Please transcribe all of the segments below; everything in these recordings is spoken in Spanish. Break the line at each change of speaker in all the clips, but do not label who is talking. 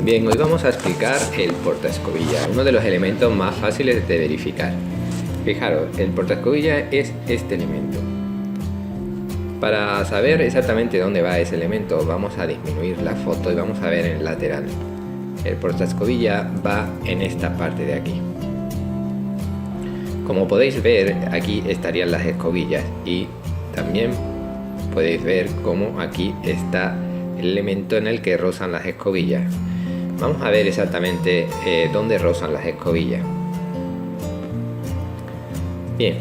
Bien, hoy vamos a explicar el portaescobilla, uno de los elementos más fáciles de verificar. Fijaros, el portaescobilla es este elemento. Para saber exactamente dónde va ese elemento, vamos a disminuir la foto y vamos a ver en el lateral. El portaescobilla va en esta parte de aquí. Como podéis ver, aquí estarían las escobillas y también podéis ver cómo aquí está el elemento en el que rozan las escobillas. Vamos a ver exactamente dónde rozan las escobillas. Bien,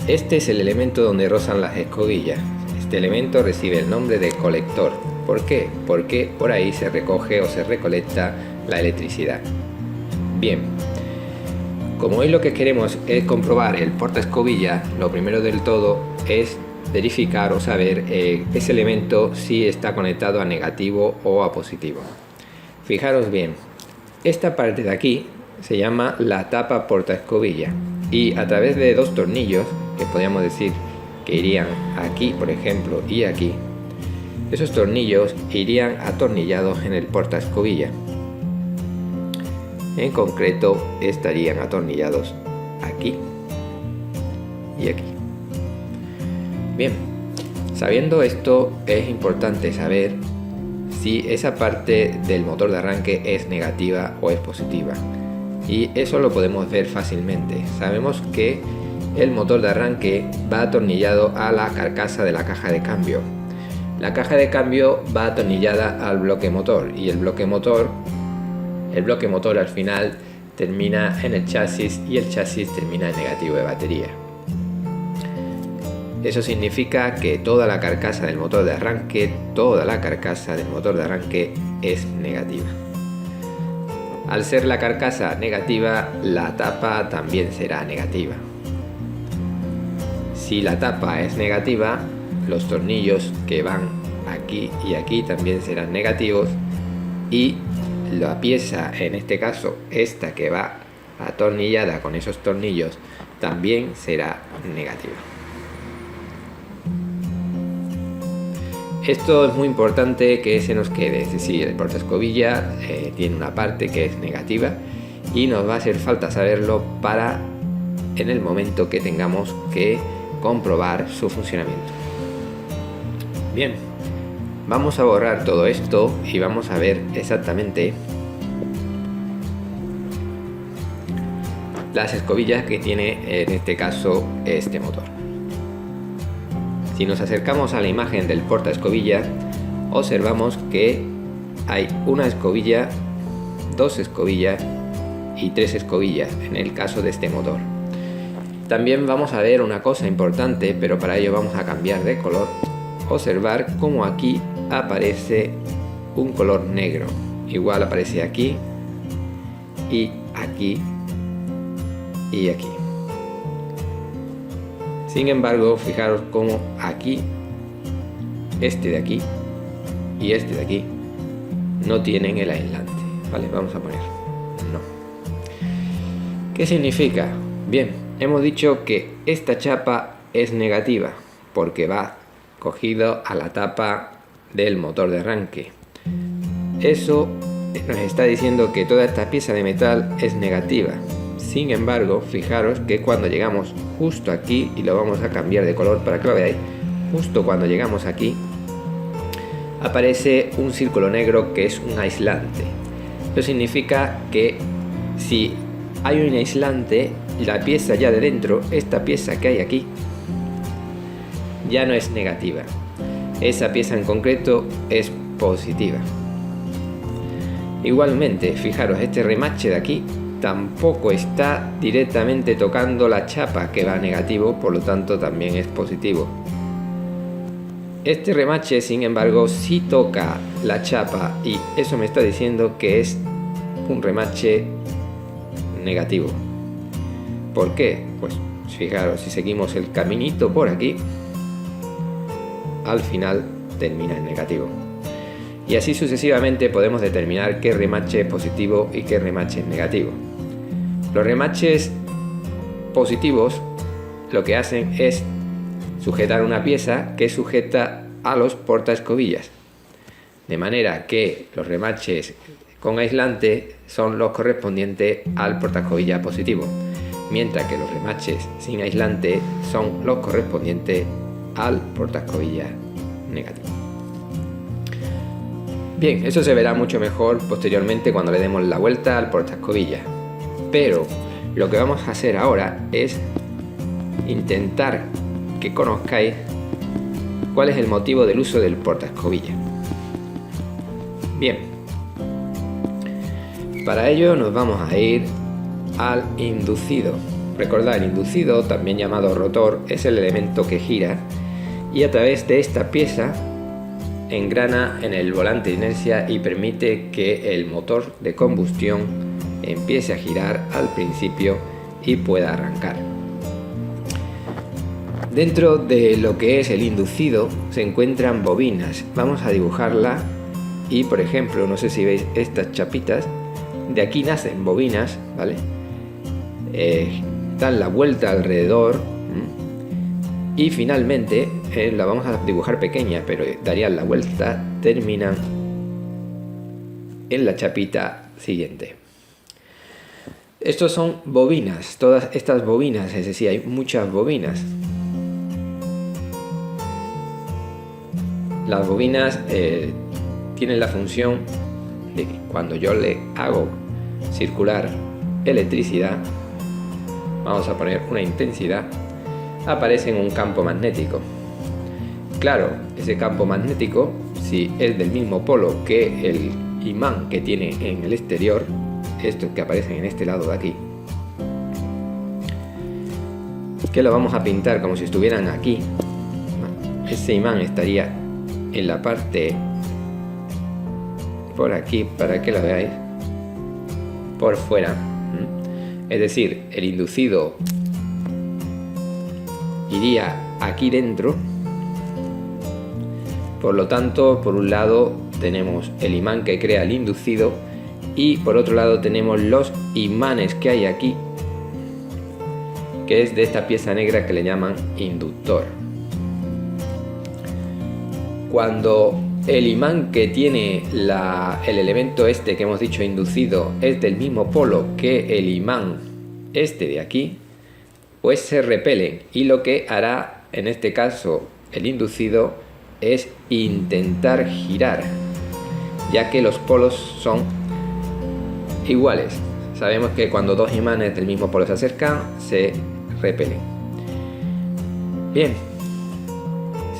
este es el elemento donde rozan las escobillas. Este elemento recibe el nombre de colector. ¿Por qué? Porque por ahí se recoge o se recolecta la electricidad. Bien, como hoy lo que queremos es comprobar el portaescobilla, lo primero del todo es verificar o saber ese elemento si está conectado a negativo o a positivo. Fijaros bien, esta parte de aquí se llama la tapa portaescobilla y a través de dos tornillos, que podríamos decir que irían aquí por ejemplo y aquí, esos tornillos irían atornillados en el portaescobilla. En concreto estarían atornillados aquí y aquí. Bien, sabiendo esto es importante saber si esa parte del motor de arranque es negativa o es positiva, y eso lo podemos ver fácilmente. Sabemos que el motor de arranque va atornillado a la carcasa de la caja de cambio. La caja de cambio va atornillada al bloque motor y el bloque motor al final termina en el chasis y el chasis termina en negativo de batería. Eso significa que toda la carcasa del motor de arranque, es negativa. Al ser la carcasa negativa, la tapa también será negativa. Si la tapa es negativa, los tornillos que van aquí y aquí también serán negativos y la pieza, en este caso esta que va atornillada con esos tornillos, también será negativa. Esto es muy importante que se nos quede, es decir, el portaescobilla tiene una parte que es negativa y nos va a hacer falta saberlo para en el momento que tengamos que comprobar su funcionamiento. Bien, vamos a borrar todo esto y vamos a ver exactamente las escobillas que tiene en este caso este motor. Si nos acercamos a la imagen del portaescobilla, observamos que hay una escobilla, dos escobillas y tres escobillas en el caso de este motor. También vamos a ver una cosa importante, pero para ello vamos a cambiar de color. Observar cómo aquí aparece un color negro. Igual aparece aquí y aquí y aquí. Sin embargo, fijaros cómo aquí, este de aquí y este de aquí no tienen el aislante. Vale, vamos a poner no. ¿Qué significa? Bien, hemos dicho que esta chapa es negativa porque va cogido a la tapa del motor de arranque. Eso nos está diciendo que toda esta pieza de metal es negativa. Sin embargo, fijaros que cuando llegamos justo aquí, y lo vamos a cambiar de color para que lo veáis, justo cuando llegamos aquí, aparece un círculo negro que es un aislante. Eso significa que si hay un aislante, la pieza ya de dentro, esta pieza que hay aquí, ya no es negativa. Esa pieza en concreto es positiva. Igualmente, fijaros, este remache de aquí tampoco está directamente tocando la chapa que va a negativo, por lo tanto también es positivo. Este remache, sin embargo, sí toca la chapa y eso me está diciendo que es un remache negativo. ¿Por qué? Pues fijaros, si seguimos el caminito por aquí, al final termina en negativo. Y así sucesivamente podemos determinar qué remache es positivo y qué remache es negativo. Los remaches positivos lo que hacen es sujetar una pieza que sujeta a los portaescobillas. De manera que los remaches con aislante son los correspondientes al portaescobilla positivo, mientras que los remaches sin aislante son los correspondientes al portaescobilla negativo. Bien, eso se verá mucho mejor posteriormente cuando le demos la vuelta al portaescobilla, pero lo que vamos a hacer ahora es intentar que conozcáis cuál es el motivo del uso del portaescobilla. Bien, para ello nos vamos a ir al inducido. Recordad, el inducido, también llamado rotor, es el elemento que gira y a través de esta pieza engrana en el volante de inercia y permite que el motor de combustión empiece a girar al principio y pueda arrancar. Dentro de lo que es el inducido se encuentran bobinas. Vamos a dibujarla y, por ejemplo, no sé si veis estas chapitas, de aquí nacen bobinas, ¿vale? Dan la vuelta alrededor y finalmente la vamos a dibujar pequeña, pero darían la vuelta, terminan en la chapita siguiente. Estos son bobinas, todas estas bobinas, es decir, hay muchas bobinas. Las bobinas tienen la función de que cuando yo le hago circular electricidad, vamos a poner una intensidad, aparece en un campo magnético. Claro, ese campo magnético, si es del mismo polo que el imán que tiene en el exterior, estos que aparecen en este lado de aquí, que lo vamos a pintar como si estuvieran aquí, ese imán estaría en la parte por aquí, para que lo veáis, por fuera. Es decir, el inducido iría aquí dentro. Por lo tanto, por un lado tenemos el imán que crea el inducido y por otro lado tenemos los imanes que hay aquí, que es de esta pieza negra que le llaman inductor. Cuando el imán que tiene el elemento este que hemos dicho inducido es del mismo polo que el imán este de aquí, pues se repelen y lo que hará en este caso el inducido es intentar girar, ya que los polos son iguales. Sabemos que cuando dos imanes del mismo polo se acercan, se repelen. Bien,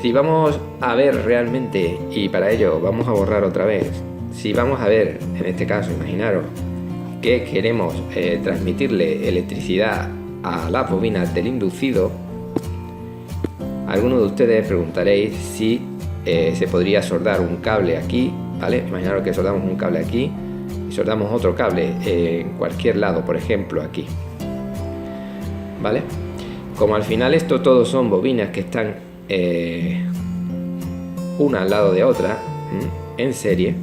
si vamos a ver realmente, y para ello vamos a borrar otra vez, si vamos a ver, en este caso, imaginaros que queremos transmitirle electricidad a las bobinas del inducido, algunos de ustedes preguntaréis si se podría soldar un cable aquí, ¿vale? Imaginaros que soldamos un cable aquí y soldamos otro cable en cualquier lado, por ejemplo aquí, ¿vale? Como al final esto todos son bobinas que están una al lado de otra en serie,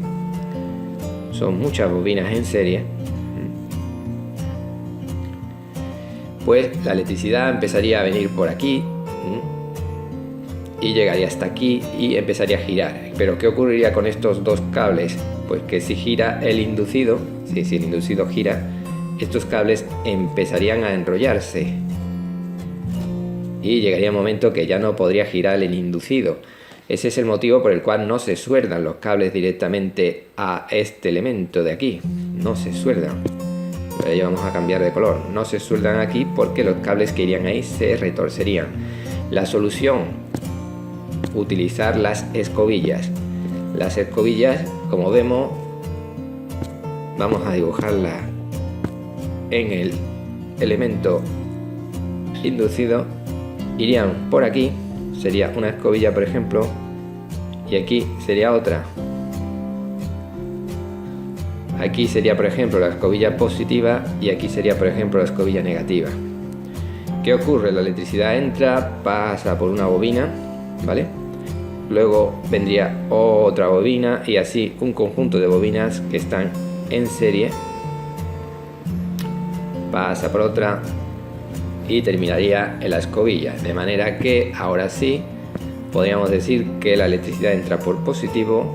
son muchas bobinas en serie, pues la electricidad empezaría a venir por aquí y llegaría hasta aquí y empezaría a girar. Pero ¿qué ocurriría con estos dos cables? Pues que si gira el inducido, si el inducido gira, estos cables empezarían a enrollarse y llegaría un momento que ya no podría girar el inducido. Ese es el motivo por el cual no se sueldan los cables directamente a este elemento de aquí, no se sueldan. Pero ya vamos a cambiar de color, no se sueldan aquí porque los cables que irían ahí se retorcerían. La solución: utilizar las escobillas. Las escobillas, como vemos, vamos a dibujarlas en el elemento inducido, irían por aquí, sería una escobilla por ejemplo, y aquí sería otra. Aquí sería por ejemplo la escobilla positiva y aquí sería por ejemplo la escobilla negativa. ¿Qué ocurre? La electricidad entra, pasa por una bobina, ¿vale? Luego vendría otra bobina y así un conjunto de bobinas que están en serie, pasa por otra y terminaría en la escobilla, de manera que ahora sí podríamos decir que la electricidad entra por positivo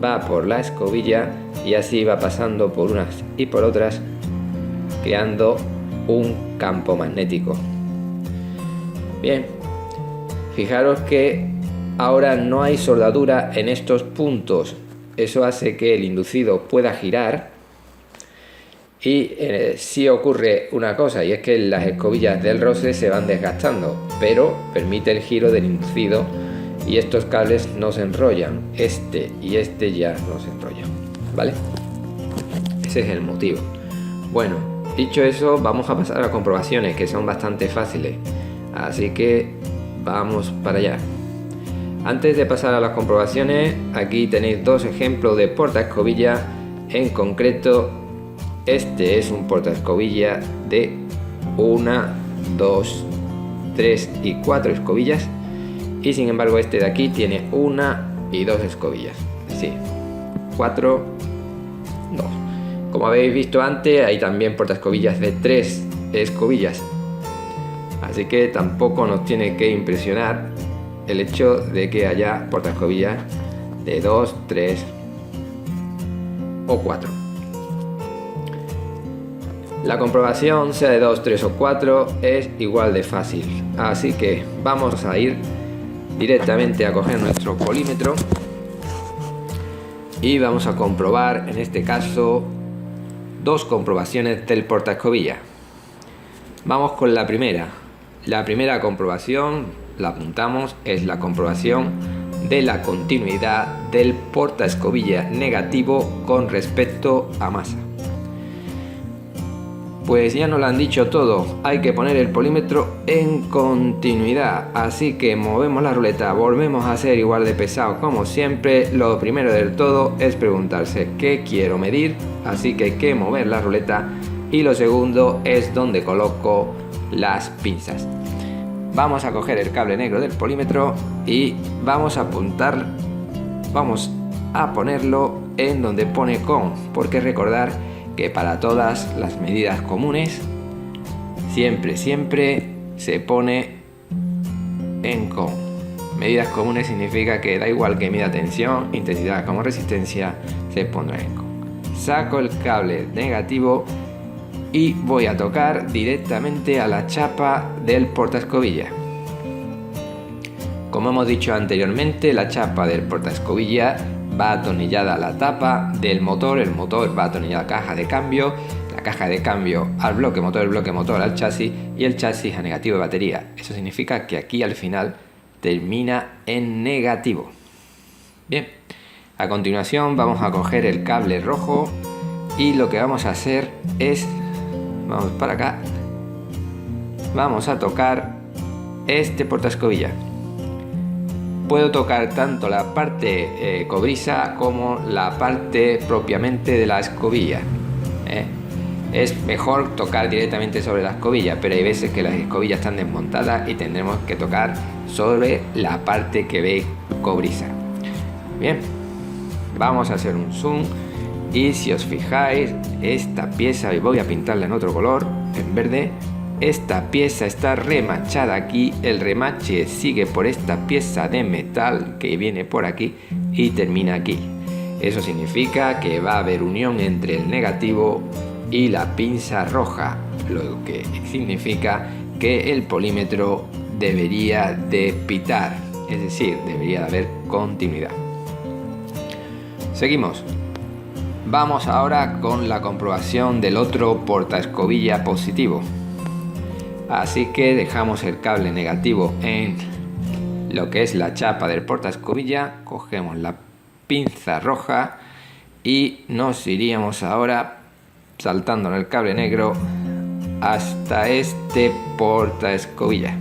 va por la escobilla y así va pasando por unas y por otras, creando un campo magnético. Bien, fijaros que ahora no hay soldadura en estos puntos. Eso hace que el inducido pueda girar y sí ocurre una cosa, y es que las escobillas del roce se van desgastando, pero permite el giro del inducido y estos cables no se enrollan. Este y este ya no se enrollan, ¿vale? Ese es el motivo. Bueno, dicho eso, vamos a pasar a las comprobaciones, que son bastante fáciles, así que vamos para allá. Antes de pasar a las comprobaciones, aquí tenéis dos ejemplos de portaescobilla. En concreto, este es un portaescobilla de 1, 2, 3 y 4 escobillas, y sin embargo este de aquí tiene 1 y 2 escobillas, es decir, 4, 2. Como habéis visto antes, hay también portaescobillas de 3 escobillas, así que tampoco nos tiene que impresionar el hecho de que haya portaescobillas de 2, 3 o 4. La comprobación, sea de 2, 3 o 4, es igual de fácil, así que vamos a ir directamente a coger nuestro polímetro y vamos a comprobar, en este caso, dos comprobaciones del portaescobilla. Vamos con la primera. La primera comprobación, la apuntamos, es la comprobación de la continuidad del portaescobilla negativo con respecto a masa. Pues ya nos lo han dicho todo, hay que poner el polímetro en continuidad, así que movemos la ruleta, volvemos a ser igual de pesado como siempre. Lo primero del todo es preguntarse qué quiero medir, así que hay que mover la ruleta, y lo segundo es dónde coloco las pinzas. Vamos a coger el cable negro del polímetro y vamos a apuntar, vamos a ponerlo en donde pone con, porque recordar que para todas las medidas comunes siempre se pone en con. Medidas comunes significa que da igual que mida tensión, intensidad como resistencia, se pondrá en con. Saco el cable negativo y voy a tocar directamente a la chapa del portaescobilla. Como hemos dicho anteriormente, la chapa del portaescobilla va atornillada a la tapa del motor, el motor va atornillado a la caja de cambio, la caja de cambio al bloque motor, el bloque motor al chasis y el chasis a negativo de batería. Eso significa que aquí al final termina en negativo. Bien, a continuación vamos a coger el cable rojo y lo que vamos a hacer es, vamos para acá, vamos a tocar este portaescobilla. Puedo tocar tanto la parte cobriza como la parte propiamente de la escobilla. Es mejor tocar directamente sobre la escobilla, pero hay veces que las escobillas están desmontadas y tendremos que tocar sobre la parte que ve cobriza. Bien, vamos a hacer un zoom y si os fijáis, esta pieza, y voy a pintarla en otro color, en verde. Esta pieza está remachada aquí, el remache sigue por esta pieza de metal que viene por aquí y termina aquí. Eso significa que va a haber unión entre el negativo y la pinza roja, lo que significa que el polímetro debería de pitar, es decir, debería de haber continuidad. Seguimos. Vamos ahora con la comprobación del otro portaescobilla positivo. Así que dejamos el cable negativo en lo que es la chapa del portaescobilla, cogemos la pinza roja y nos iríamos ahora saltando en el cable negro hasta este portaescobilla.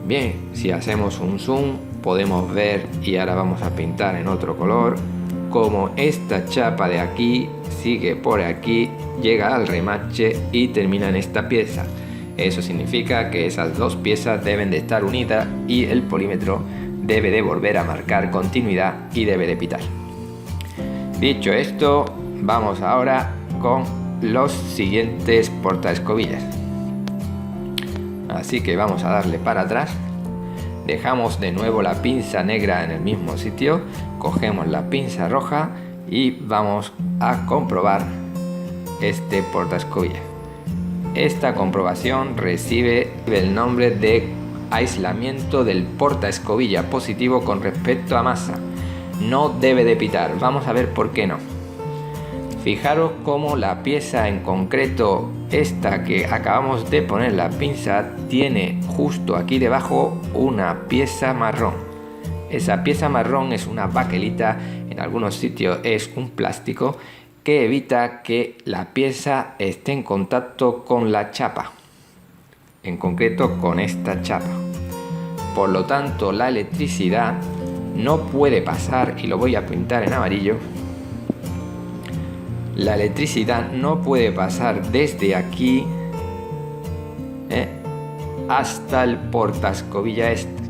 Bien, si hacemos un zoom podemos ver, y ahora vamos a pintar en otro color, como esta chapa de aquí sigue por aquí, llega al remache y termina en esta pieza. Eso significa que esas dos piezas deben de estar unidas y el polímetro debe de volver a marcar continuidad y debe de pitar. Dicho esto, vamos ahora con los siguientes portaescobillas. Así que vamos a darle para atrás Dejamos de nuevo la pinza negra en el mismo sitio, cogemos la pinza roja y vamos a comprobar este portaescobilla. Esta comprobación recibe el nombre de aislamiento del portaescobilla positivo con respecto a masa. No debe de pitar. Vamos a ver por qué no. Fijaros cómo la pieza en concreto, esta que acabamos de poner la pinza, tiene justo aquí debajo una pieza marrón. Esa pieza marrón es una baquelita, en algunos sitios es un plástico que evita que la pieza esté en contacto con la chapa, en concreto con esta chapa. Por lo tanto, la electricidad no puede pasar, y lo voy a pintar en amarillo. La electricidad no puede pasar desde aquí hasta el portaescobilla este.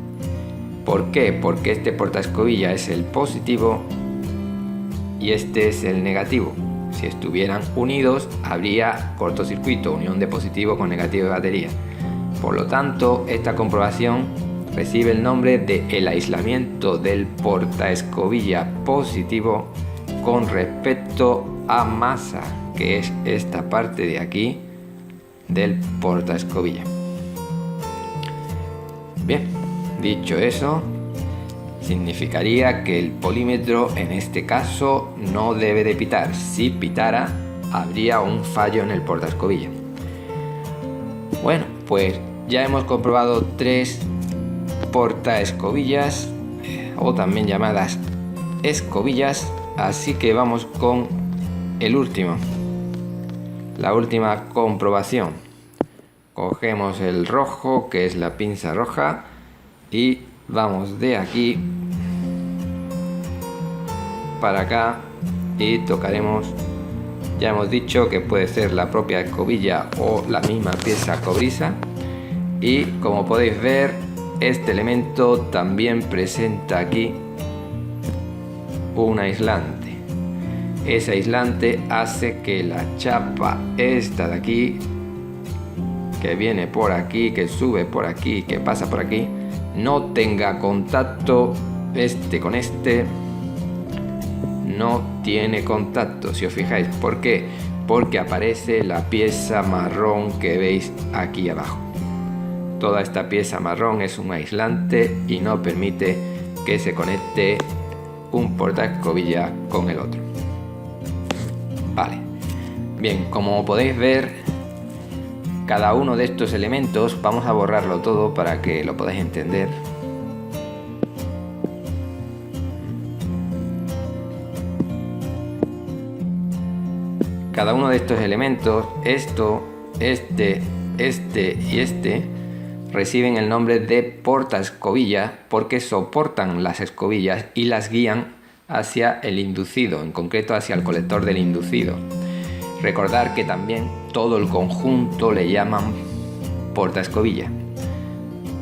¿Por qué? Porque este portaescobilla es el positivo y este es el negativo. Si estuvieran unidos, habría cortocircuito, unión de positivo con negativo de batería. Por lo tanto, esta comprobación recibe el nombre de el aislamiento del portaescobilla positivo con respecto a masa, que es esta parte de aquí del portaescobilla. Bien, dicho eso, significaría que el polímetro en este caso no debe de pitar. Si pitara, habría un fallo en el portaescobilla. Bueno, pues ya hemos comprobado 3 portaescobillas, o también llamadas escobillas, así que vamos con el último, la última comprobación. Cogemos el rojo, que es la pinza roja, y vamos de aquí para acá y tocaremos. Ya hemos dicho que puede ser la propia escobilla o la misma pieza cobriza, y como podéis ver, este elemento también presenta aquí un aislante. Ese aislante hace que la chapa esta de aquí, que viene por aquí, que sube por aquí, que pasa por aquí, no tenga contacto este con este. No tiene contacto, si os fijáis. ¿Por qué? Porque aparece la pieza marrón que veis aquí abajo. Toda esta pieza marrón es un aislante y no permite que se conecte un portaescobilla con el otro. Vale. Bien, como podéis ver, cada uno de estos elementos, vamos a borrarlo todo para que lo podáis entender. Cada uno de estos elementos, esto, este y este, reciben el nombre de portaescobillas porque soportan las escobillas y las guían hacia el inducido, en concreto hacia el colector del inducido. Recordar que también todo el conjunto le llaman portaescobilla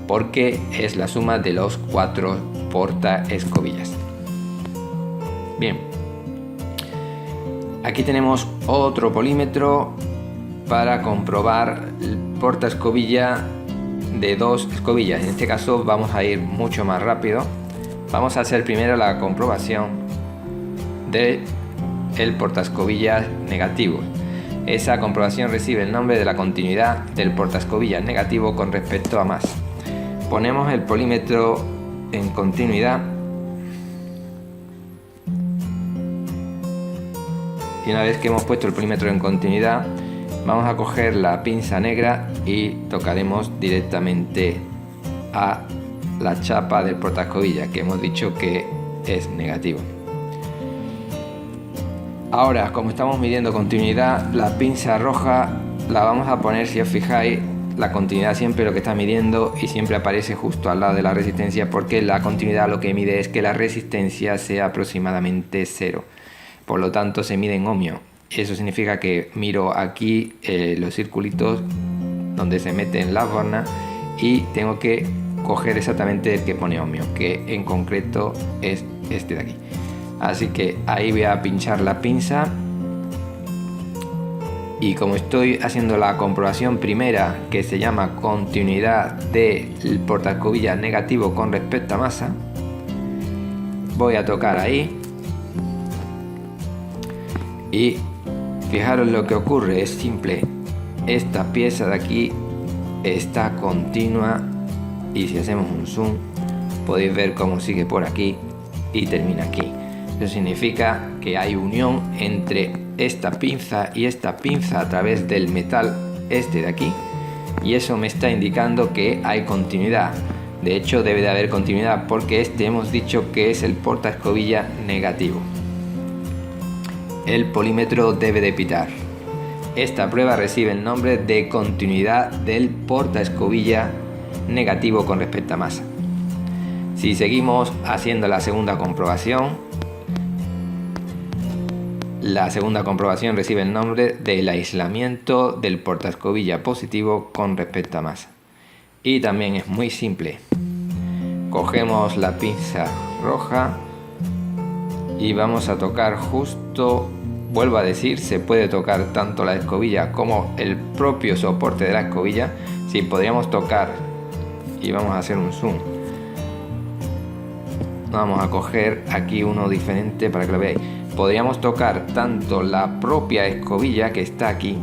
porque es la suma de los 4 portaescobillas. Bien, aquí tenemos otro polímetro para comprobar el portaescobilla de 2 escobillas. En este caso vamos a ir mucho más rápido. Vamos a hacer primero la comprobación del portaescobillas negativo. Esa comprobación recibe el nombre de la continuidad del portaescobillas negativo con respecto a masa. Ponemos el polímetro en continuidad y una vez que hemos puesto el polímetro en continuidad, vamos a coger la pinza negra y tocaremos directamente a la chapa del portaescobilla, que hemos dicho que es negativo. Ahora, como estamos midiendo continuidad, la pinza roja la vamos a poner, si os fijáis, la continuidad siempre lo que está midiendo y siempre aparece justo al lado de la resistencia, porque la continuidad lo que mide es que la resistencia sea aproximadamente 0. Por lo tanto, se mide en ohmio. Eso significa que miro aquí los circulitos donde se meten las bornas y tengo que coger exactamente el que pone ohmio, que en concreto es este de aquí. Así que ahí voy a pinchar la pinza y como estoy haciendo la comprobación primera, que se llama continuidad del portaescobilla negativo con respecto a masa, voy a tocar ahí y fijaros lo que ocurre, es simple. Esta pieza de aquí está continua y si hacemos un zoom podéis ver cómo sigue por aquí y termina aquí. Eso significa que hay unión entre esta pinza y esta pinza a través del metal este de aquí, y eso me está indicando que hay continuidad. De hecho debe de haber continuidad porque este hemos dicho que es el portaescobilla negativo. El polímetro debe de pitar. Esta prueba recibe el nombre de continuidad del portaescobilla negativo con respecto a masa. Si seguimos haciendo la segunda comprobación, la segunda comprobación recibe el nombre del aislamiento del portaescobilla positivo con respecto a masa. Y también es muy simple. Cogemos la pinza roja y vamos a tocar justo, vuelvo a decir, se puede tocar tanto la escobilla como el propio soporte de la escobilla. Si podríamos tocar, y vamos a hacer un zoom, vamos a coger aquí uno diferente para que lo veáis. Podríamos tocar tanto la propia escobilla que está aquí,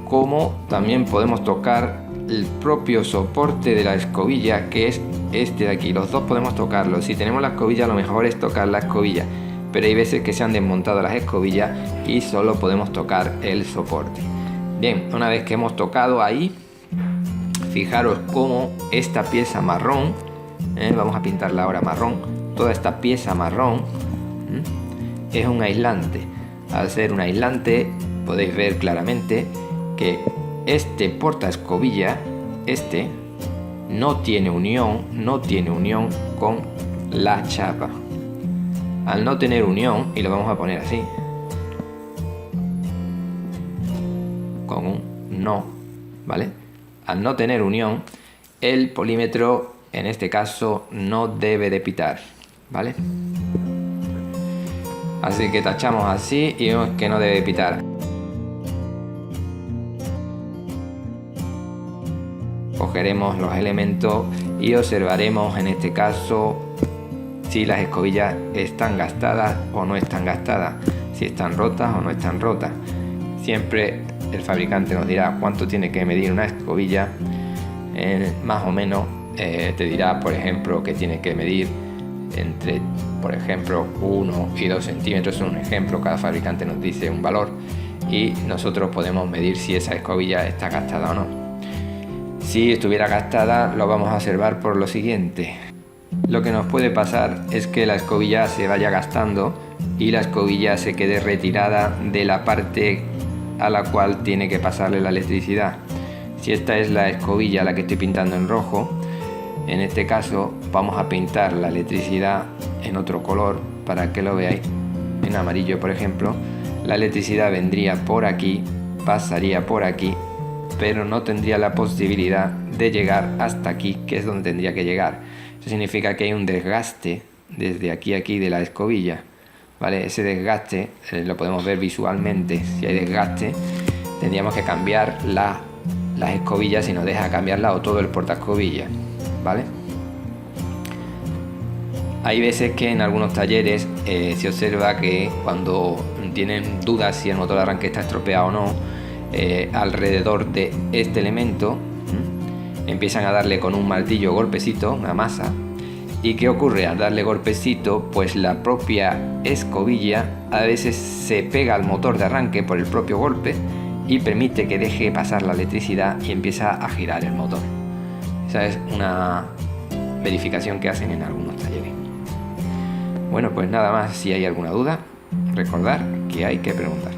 como también podemos tocar el propio soporte de la escobilla, que es este de aquí. Los dos podemos tocarlo. Si tenemos la escobilla, lo mejor es tocar la escobilla, pero hay veces que se han desmontado las escobillas y solo podemos tocar el soporte. Bien, una vez que hemos tocado ahí, fijaros cómo esta pieza marrón, vamos a pintarla ahora marrón, toda esta pieza marrón es un aislante. Al ser un aislante podéis ver claramente que este portaescobilla, no tiene unión con la chapa. Al no tener unión, y lo vamos a poner así, con un no, ¿vale? Al no tener unión, el polímetro en este caso no debe de pitar, ¿vale? Así que tachamos así y vemos que no debe pitar. Cogeremos los elementos y observaremos en este caso si las escobillas están gastadas o no están gastadas, si están rotas o no están rotas. Siempre el fabricante nos dirá cuánto tiene que medir una escobilla, más o menos te dirá, por ejemplo, que tiene que medir entre, por ejemplo, 1 y 2 centímetros, es un ejemplo, cada fabricante nos dice un valor y nosotros podemos medir si esa escobilla está gastada o no. Si estuviera gastada, lo vamos a observar por lo siguiente. Lo que nos puede pasar es que la escobilla se vaya gastando y la escobilla se quede retirada de la parte a la cual tiene que pasarle la electricidad. Si esta es la escobilla, la que estoy pintando en rojo, en este caso vamos a pintar la electricidad en otro color para que lo veáis, en amarillo por ejemplo. La electricidad vendría por aquí, pasaría por aquí, pero no tendría la posibilidad de llegar hasta aquí, que es donde tendría que llegar. Eso significa que hay un desgaste desde aquí a aquí de la escobilla, ¿vale? Ese desgaste lo podemos ver visualmente. Si hay desgaste, tendríamos que cambiar las escobillas, si nos deja cambiarla, o todo el portaescobillas, ¿vale? Hay veces que en algunos talleres se observa que cuando tienen dudas si el motor de arranque está estropeado o no, alrededor de este elemento empiezan a darle con un martillo golpecito, una masa. ¿Y qué ocurre? Al darle golpecito, pues la propia escobilla a veces se pega al motor de arranque por el propio golpe y permite que deje pasar la electricidad y empieza a girar el motor. Esa es una verificación que hacen en algunos talleres. Bueno, pues nada más. Si hay alguna duda, recordar que hay que preguntar.